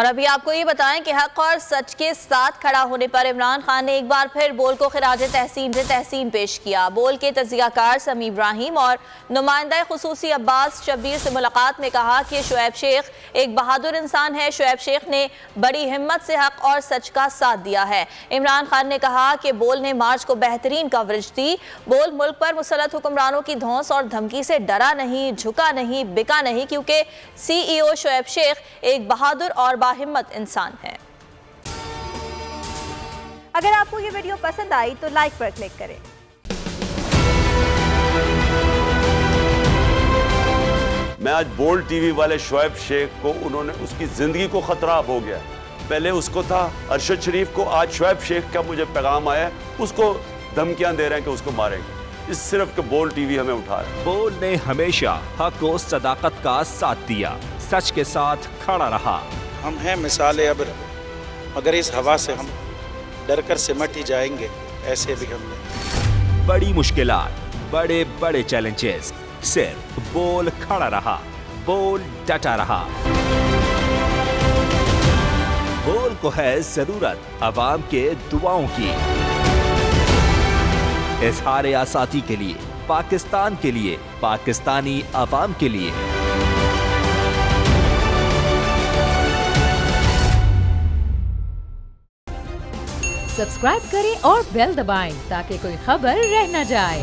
और अभी आपको ये बताएं कि हक और सच के साथ खड़ा होने पर इमरान खान ने एक बार फिर बोल को खिराजे तहसीन पेश किया। बोल के तजियाकार समी इब्राहिम और नुमाइंदा खुसूसी अब्बास शब्बीर से मुलाकात में कहा कि शुएब शेख एक बहादुर इंसान है। शुएब शेख ने बड़ी हिम्मत से हक और सच का साथ दिया है। इमरान खान ने कहा कि बोल ने मार्च को बेहतरीन कवरेज दी। बोल मुल्क पर मुसल्लत हुक्मरानों की धौंस और धमकी से डरा नहीं, झुका नहीं, बिका नहीं, क्योंकि CEO शुएब शेख एक बहादुर और बाहिम्मत इंसान है। अगर आपको ये वीडियो पसंद आई तो लाइक पर क्लिक करें। मैं आज बोल्ड टीवी वाले शुएब शेख को, उन्होंने उसकी जिंदगी को खतरा अब हो गया। पहले उसको था अरशद शरीफ को, आज शुएब शेख का मुझे पैगाम आया, उसको धमकियां दे रहे हैं कि उसको मारेंगे। इस सिर्फ के बोल्ड टीवी हमें उठा रहा है। बोल्ड ने हमेशा हक और सदाकत का साथ दिया, सच के साथ खड़ा रहा। हम हैं मिसाल अब्र, मगर इस हवा से हम डर कर सिमट ही जाएंगे, ऐसे भी हम नहीं। बड़ी मुश्किलात, बड़े बड़े चैलेंजेस, सिर्फ बोल खड़ा रहा, बोल डटा रहा। बोल को है जरूरत अवाम के दुआओं की। इजहार आसाती के लिए, पाकिस्तान के लिए, पाकिस्तानी अवाम के लिए। सब्सक्राइब करें और बेल दबाएं ताकि कोई खबर रह न जाए।